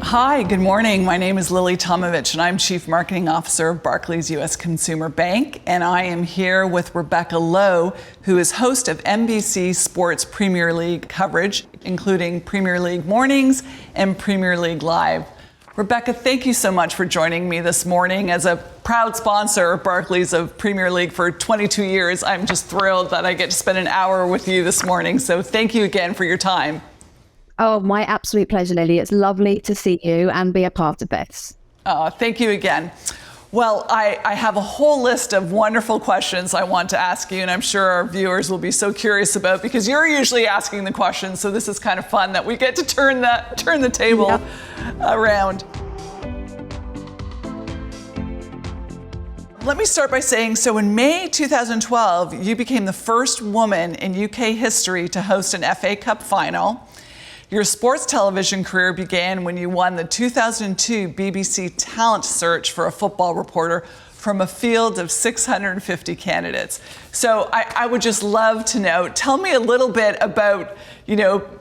Hi, good morning. My name is Lili Tomovich, and I'm Chief Marketing Officer of Barclays U.S. Consumer Bank. And I am here with Rebecca Lowe, who is host of NBC Sports Premier League coverage, including Premier League Mornings and Premier League Live. Rebecca, thank you so much for joining me this morning. As a proud sponsor of Barclays of Premier League for 22 years, I'm just thrilled that I get to spend an hour with you this morning. So thank you again for your time. Oh, my absolute pleasure, Lili. It's lovely to see you and be a part of this. Thank you again. Well, I have a whole list of wonderful questions I want to ask you, and I'm sure our viewers will be so curious about, because you're usually asking the questions, so this is kind of fun that we get to turn the table around. Let me start by saying, so in May 2012, you became the first woman in UK history to host an FA Cup final. Your sports television career began when you won the 2002 BBC Talent Search for a football reporter from a field of 650 candidates. So I would just love to know, tell me a little bit about,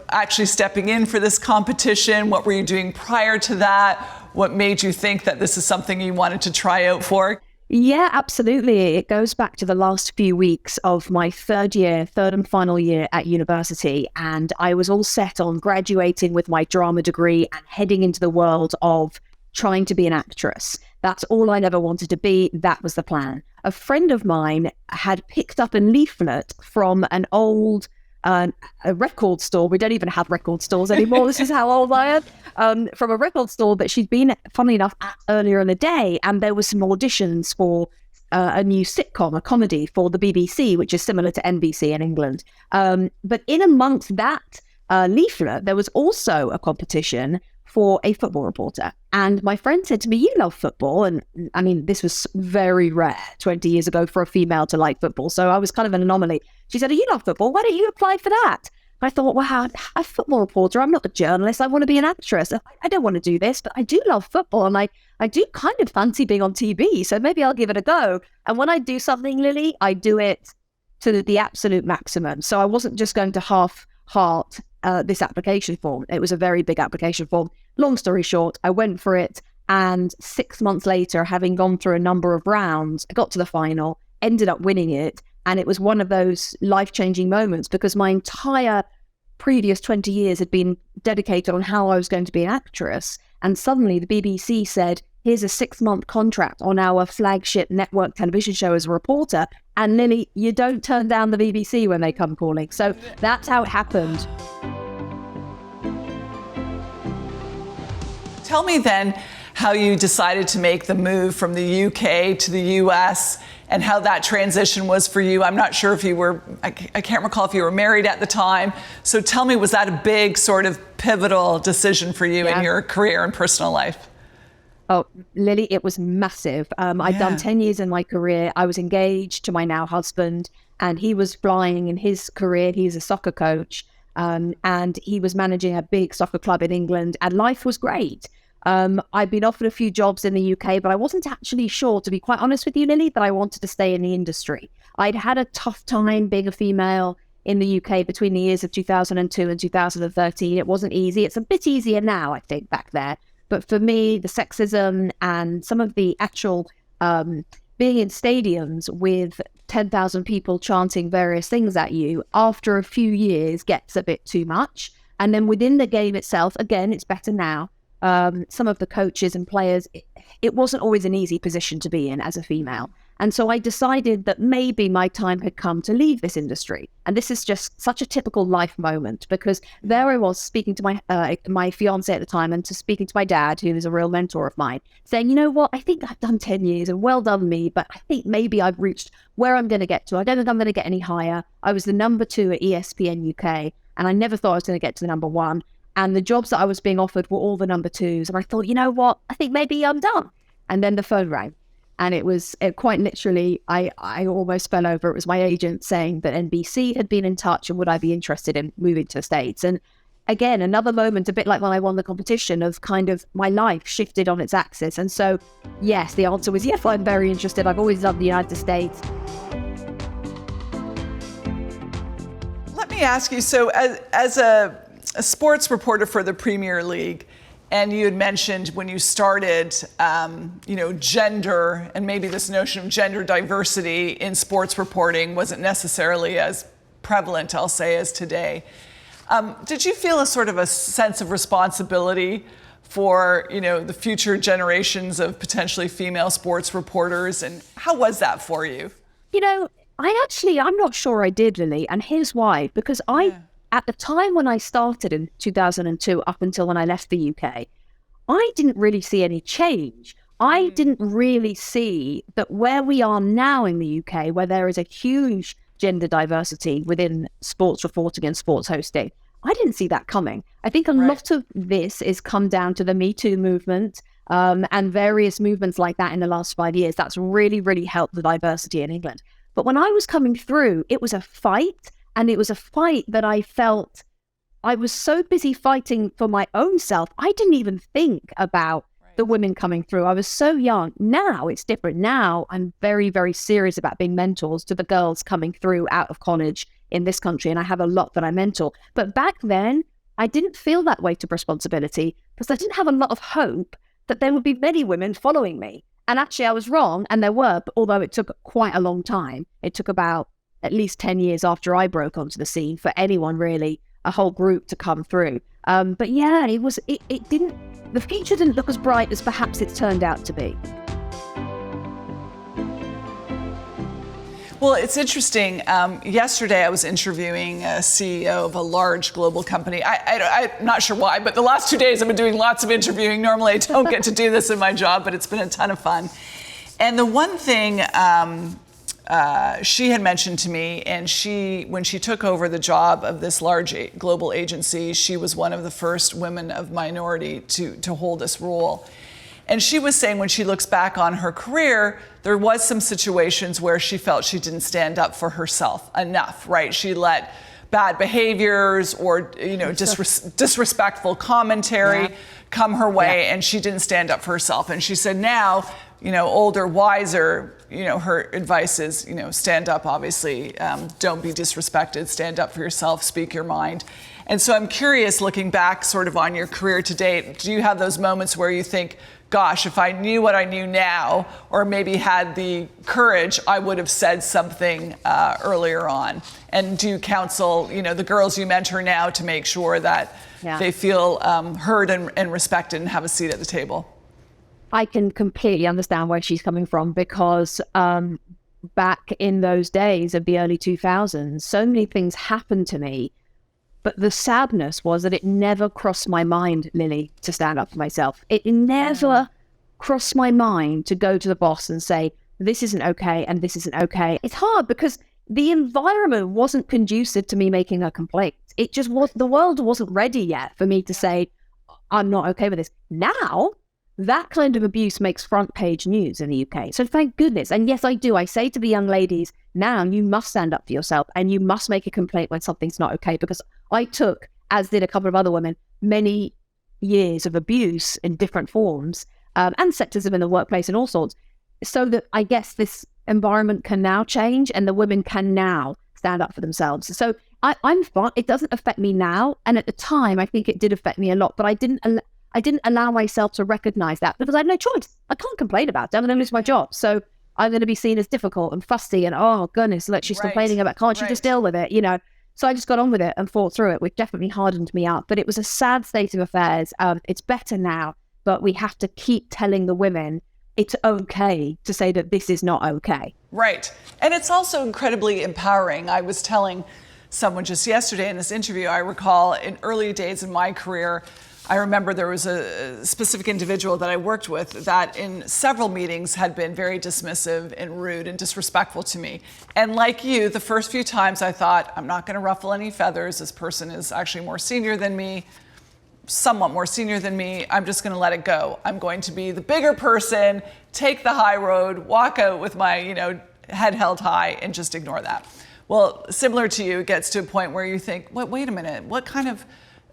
actually stepping in for this competition. What were you doing prior to that? What made you think that this is something you wanted to try out for? Yeah, absolutely. It goes back to the last few weeks of my third and final year at university. And I was all set on graduating with my drama degree and heading into the world of trying to be an actress. That's all I never wanted to be. That was the plan. A friend of mine had picked up a leaflet from an old a record store. We don't even have record stores anymore. This is how old I am. From a record store that she'd been, funnily enough, at earlier in the day. And there were some auditions for a new sitcom, a comedy for the BBC, which is similar to NBC in England. But in amongst that leaflet, there was also a competition for a football reporter. And my friend said to me, "You love football." And I mean, this was very rare 20 years ago for a female to like football. So I was kind of an anomaly. She said, "Oh, you love football. Why don't you apply for that?" I thought, wow, a football reporter. I'm not a journalist. I want to be an actress. I don't want to do this, but I do love football. And I do kind of fancy being on TV. So maybe I'll give it a go. And when I do something, Lili, I do it to the absolute maximum. So I wasn't just going to half-heart this application form. It was a very big application form. Long story short, I went for it. And 6 months later, having gone through a number of rounds, I got to the final, ended up winning it. And it was one of those life-changing moments, because my entire previous 20 years had been dedicated on how I was going to be an actress. And suddenly the BBC said, "Here's a 6-month contract on our flagship network television show as a reporter. And Lili, you don't turn down the BBC when they come calling." So that's how it happened. Tell me then how you decided to make the move from the UK to the US and how that transition was for you. I'm not sure if you were, I can't recall if you were married at the time. So tell me, was that a big sort of pivotal decision for you in your career and personal life? Oh, Lili, it was massive. I'd done 10 years in my career. I was engaged to my now husband, and he was flying in his career. He's a soccer coach, and he was managing a big soccer club in England, and life was great. I'd been offered a few jobs in the UK, but I wasn't actually sure, to be quite honest with you, Lili, that I wanted to stay in the industry. I'd had a tough time being a female in the UK between the years of 2002 and 2013. It wasn't easy. It's a bit easier now, I think, back there. But for me, the sexism and some of the actual being in stadiums with 10,000 people chanting various things at you, after a few years gets a bit too much. And then within the game itself, again, it's better now. Some of the coaches and players, it wasn't always an easy position to be in as a female. And so I decided that maybe my time had come to leave this industry. And this is just such a typical life moment, because there I was speaking to my fiance at the time, and to speaking to my dad, who is a real mentor of mine, saying, "You know what, I think I've done 10 years and well done me, but I think maybe I've reached where I'm going to get to. I don't think I'm going to get any higher." I was the number 2 at ESPN UK, and I never thought I was going to get to the number 1. And the jobs that I was being offered were all the number 2s. And I thought, you know what, I think maybe I'm done. And then the phone rang. And it was quite literally, I almost fell over. It was my agent saying that NBC had been in touch and would I be interested in moving to the States. And again, another moment, a bit like when I won the competition, of kind of my life shifted on its axis. And so, yes, the answer was yes, I'm very interested. I've always loved the United States. Let me ask you, so as a sports reporter for the Premier League, And you had mentioned when you started, gender and maybe this notion of gender diversity in sports reporting wasn't necessarily as prevalent, I'll say, as today. Did you feel a sort of a sense of responsibility for, the future generations of potentially female sports reporters? And how was that for you? I'm not sure I did, Lili. And here's why. Because at the time when I started in 2002, up until when I left the UK, I didn't really see any change. I didn't really see that where we are now in the UK, where there is a huge gender diversity within sports reporting and sports hosting, I didn't see that coming. I think a lot of this is come down to the Me Too movement and various movements like that in the last 5 years. That's really, really helped the diversity in England. But when I was coming through, it was a fight, and it was a fight that I felt I was so busy fighting for my own self, I didn't even think about the women coming through. I was so young. Now it's different. Now I'm very, very serious about being mentors to the girls coming through out of college in this country, and I have a lot that I mentor. But back then, I didn't feel that weight of responsibility because I didn't have a lot of hope that there would be many women following me. And actually, I was wrong, and there were, but although it took quite a long time. It took about at least 10 years after I broke onto the scene for anyone really, a whole group to come through. But yeah, the future didn't look as bright as perhaps it's turned out to be. Well, it's interesting. Yesterday, I was interviewing a CEO of a large global company. I'm not sure why, but the last 2 days I've been doing lots of interviewing. Normally, I don't get to do this in my job, but it's been a ton of fun. And the one thing she had mentioned to me, and when she took over the job of this large global agency, she was one of the first women of minority to hold this role. And she was saying when she looks back on her career, there was some situations where she felt she didn't stand up for herself enough, right? She let bad behaviors or, disrespectful commentary come her way, and she didn't stand up for herself. And she said now, older, wiser, her advice is, stand up, obviously, don't be disrespected, stand up for yourself, speak your mind. And so I'm curious, looking back sort of on your career to date, do you have those moments where you think, gosh, if I knew what I knew now, or maybe had the courage, I would have said something earlier on? And do you counsel, the girls you mentor now to make sure that they feel heard and respected and have a seat at the table? I can completely understand where she's coming from because back in those days of the early 2000s, so many things happened to me. But the sadness was that it never crossed my mind, Lili, to stand up for myself. It never crossed my mind to go to the boss and say, this isn't okay and this isn't okay. It's hard because the environment wasn't conducive to me making a complaint. It just was, the world wasn't ready yet for me to say, I'm not okay with this. Now, that kind of abuse makes front page news in the UK. So thank goodness. And yes, I do. I say to the young ladies, now you must stand up for yourself and you must make a complaint when something's not okay. Because I took, as did a couple of other women, many years of abuse in different forms and sexism in the workplace and all sorts. So that I guess this environment can now change and the women can now stand up for themselves. So I'm fine. It doesn't affect me now. And at the time, I think it did affect me a lot, but I didn't allow myself to recognize that because I had no choice. I can't complain about it. I'm going to lose my job. So I'm going to be seen as difficult and fussy and, oh, goodness, look, she's complaining about, can't you just deal with it? So I just got on with it and fought through it, which definitely hardened me up. But it was a sad state of affairs. It's better now, but we have to keep telling the women it's okay to say that this is not okay. Right. And it's also incredibly empowering. I was telling someone just yesterday in this interview, I recall in early days in my career, I remember there was a specific individual that I worked with that in several meetings had been very dismissive and rude and disrespectful to me. And like you, the first few times I thought, I'm not going to ruffle any feathers. This person is actually more senior than me, somewhat more senior than me. I'm just going to let it go. I'm going to be the bigger person, take the high road, walk out with my, head held high and just ignore that. Well, similar to you, it gets to a point where you think, wait a minute, what kind of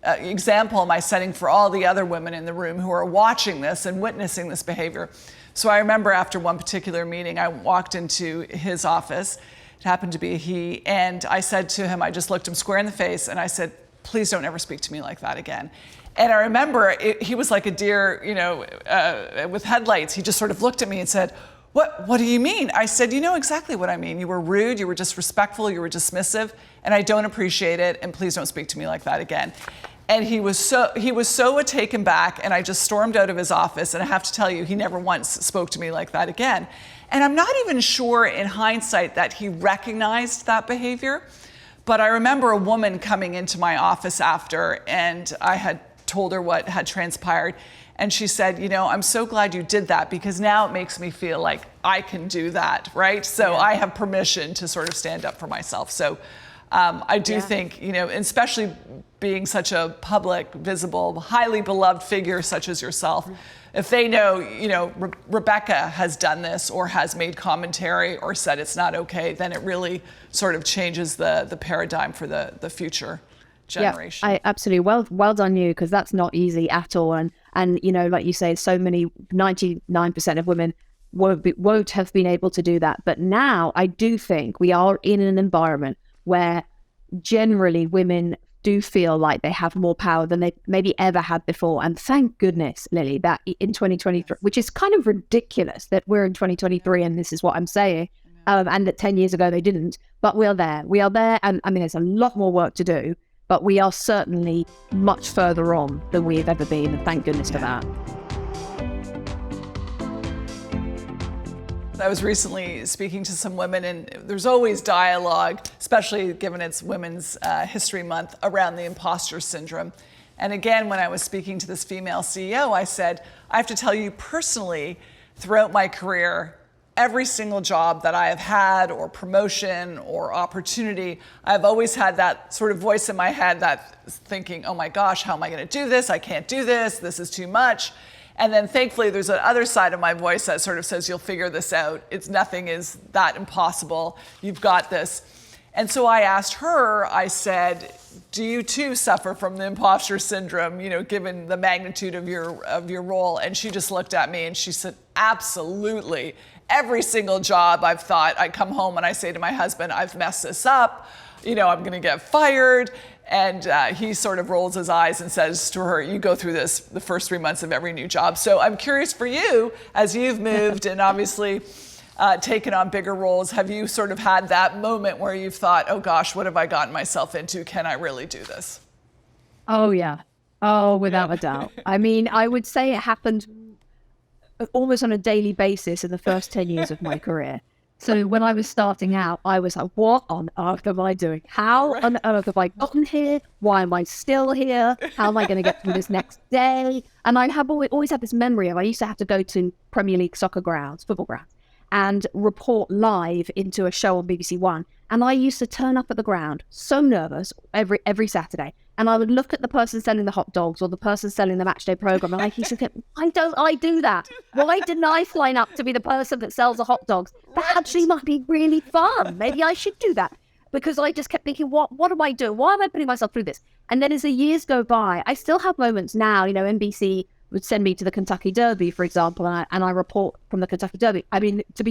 example am I setting for all the other women in the room who are watching this and witnessing this behavior? So I remember after one particular meeting, I walked into his office. It happened to be he. And I said to him, I just looked him square in the face and I said, please don't ever speak to me like that again. And I remember he was like a deer, with headlights. He just sort of looked at me and said, what do you mean? I said, you know exactly what I mean. You were rude, you were disrespectful, you were dismissive, and I don't appreciate it, and please don't speak to me like that again. And he was so taken back, and I just stormed out of his office, and I have to tell you, he never once spoke to me like that again. And I'm not even sure in hindsight that he recognized that behavior, but I remember a woman coming into my office after, and I had told her what had transpired. And she said, I'm so glad you did that, because now it makes me feel like I can do that, right? So I have permission to sort of stand up for myself. So I do think, especially being such a public, visible, highly beloved figure such as yourself, if they know, Rebecca has done this or has made commentary or said it's not okay, then it really sort of changes the paradigm for the future generation. Yeah, absolutely. Well done you, because that's not easy at all. And like you say, so many, 99% of women won't have been able to do that. But now I do think we are in an environment where generally women do feel like they have more power than they maybe ever had before. And thank goodness, Lili, that in 2023, which is kind of ridiculous that we're in 2023 and this is what I'm saying, and that 10 years ago they didn't, but we're there. We are there. And I mean, there's a lot more work to do, but we are certainly much further on than we've ever been. And thank goodness for that. I was recently speaking to some women, and there's always dialogue, especially given it's Women's History Month, around the imposter syndrome. And again, when I was speaking to this female CEO, I said, I have to tell you personally, throughout my career, every single job that I have had, or promotion or opportunity, I've always had that sort of voice in my head that's thinking, oh my gosh, how am I going to do this? I can't do this. This is too much. And then thankfully, there's an other side of my voice that sort of says, you'll figure this out. Nothing is that impossible. You've got this. And so I asked her, I said, do you too suffer from the imposter syndrome, given the magnitude of your role? And she just looked at me and she said, absolutely. Every single job I've thought, I come home and I say to my husband, I've messed this up. I'm going to get fired. And he sort of rolls his eyes and says to her, you go through this the first 3 months of every new job. So I'm curious for you, as you've moved and obviously taken on bigger roles, have you sort of had that moment where you've thought, oh gosh, what have I gotten myself into? Can I really do this? Oh, yeah. Oh, without a doubt. I mean, I would say it happened almost on a daily basis in the first 10 years of my career. So when I was starting out, I was like, what on earth am I doing? How on earth have I gotten here? Why am I still here? How am I going to get through this next day? And I have always had this memory of, I used to have to go to Premier League soccer grounds, football grounds, and report live into a show on BBC One. And I used to turn up at the ground, so nervous, every Saturday. And I would look at the person selling the hot dogs or the person selling the matchday program, and I used to think, why don't I do that? Why didn't I line up to be the person that sells the hot dogs? That actually might be really fun. Maybe I should do that. Because I just kept thinking, what am I doing? Why am I putting myself through this? And then as the years go by, I still have moments now. NBC would send me to the Kentucky Derby, for example, and I report from the Kentucky Derby. I mean, to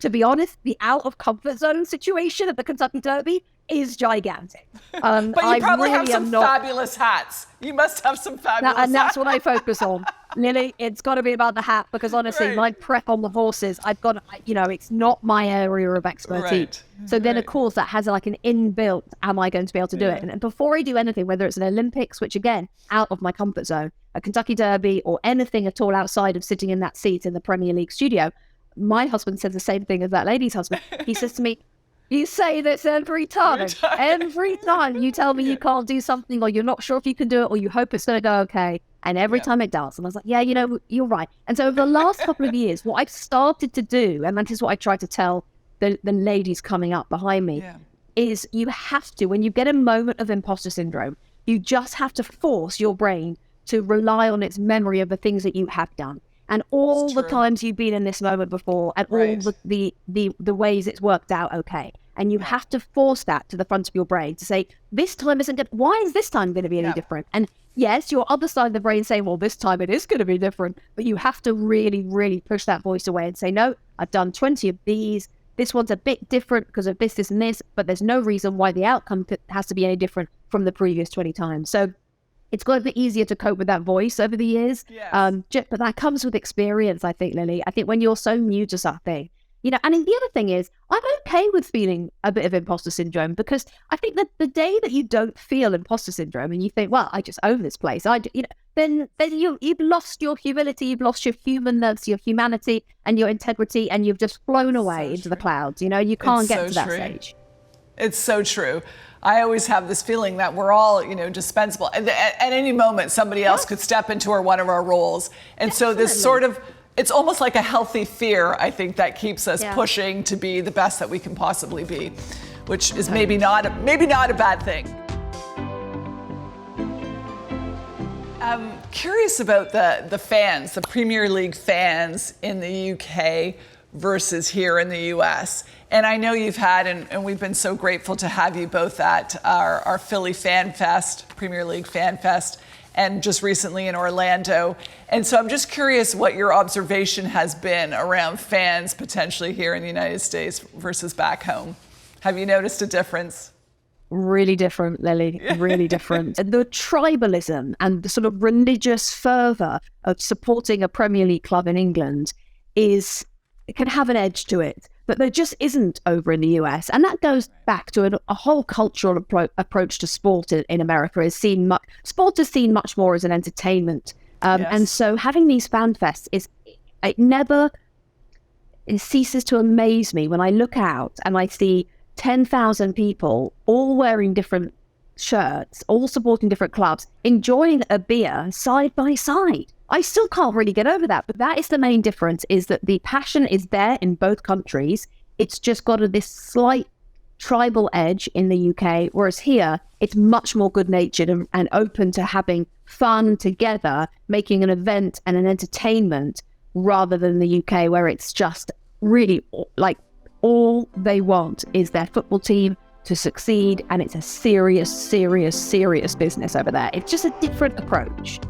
be honest, the out of comfort zone situation at the Kentucky Derby is gigantic. But you probably have some fabulous hats. You must have some fabulous hats. And that's what I focus on. Lili, it's got to be about the hat, because honestly, my prep on the horses, it's not my area of expertise. So then, of course, that has like an inbuilt, am I going to be able to do it? And before I do anything, whether it's an Olympics, which again, out of my comfort zone, a Kentucky Derby, or anything at all outside of sitting in that seat in the Premier League studio, my husband says the same thing as that lady's husband. He says to me, you say this every time. Every time you tell me you can't do something, or you're not sure if you can do it, or you hope it's going to go okay. And every time it does. And I was like, yeah, you're right. And so over the last couple of years, what I've started to do, and that is what I try to tell the ladies coming up behind me, is you have to, when you get a moment of imposter syndrome, you just have to force your brain to rely on its memory of the things that you have done. And all the times you've been in this moment before, and all the ways it's worked out okay. And you have to force that to the front of your brain to say, this time isn't different. Why is this time going to be any different? And yes, your other side of the brain saying, well, this time it is going to be different. But you have to really, really push that voice away and say, no, I've done 20 of these. This one's a bit different because of this, and this, but there's no reason why the outcome has to be any different from the previous 20 times. So it's got a bit easier to cope with that voice over the years. Yes. But that comes with experience, I think, Lily. I think when you're so new to something, and the other thing is, I'm okay with feeling a bit of imposter syndrome, because I think that the day that you don't feel imposter syndrome and you think, well, I just own this place, then you've lost your humility, you've lost your humanness, your humanity and your integrity, and you've just flown away into the clouds. You can't get to that stage. It's so true. I always have this feeling that we're all, dispensable. At any moment, somebody else could step into one of our roles. And so this sort of, it's almost like a healthy fear, I think, that keeps us pushing to be the best that we can possibly be, which is maybe not a bad thing. I'm curious about the fans, the Premier League fans in the UK versus here in the US. And I know you've had, and we've been so grateful to have you both at our Philly Fan Fest, Premier League Fan Fest, and just recently in Orlando. And so I'm just curious what your observation has been around fans potentially here in the United States versus back home. Have you noticed a difference? Really different, Lily, really different. The tribalism and the sort of religious fervour of supporting a Premier League club in England can have an edge to it, but there just isn't over in the US. And that goes back to a whole cultural approach to sport in America. Sport is seen much more as an entertainment. And so having these fan fests, it ceases to amaze me when I look out and I see 10,000 people all wearing different shirts, all supporting different clubs, enjoying a beer side by side. I still can't really get over that, but that is the main difference, is that the passion is there in both countries. It's just got this slight tribal edge in the UK, whereas here it's much more good-natured and open to having fun together, making an event and an entertainment, rather than the UK, where it's just really like all they want is their football team to succeed, and it's a serious, serious, serious business over there. It's just a different approach.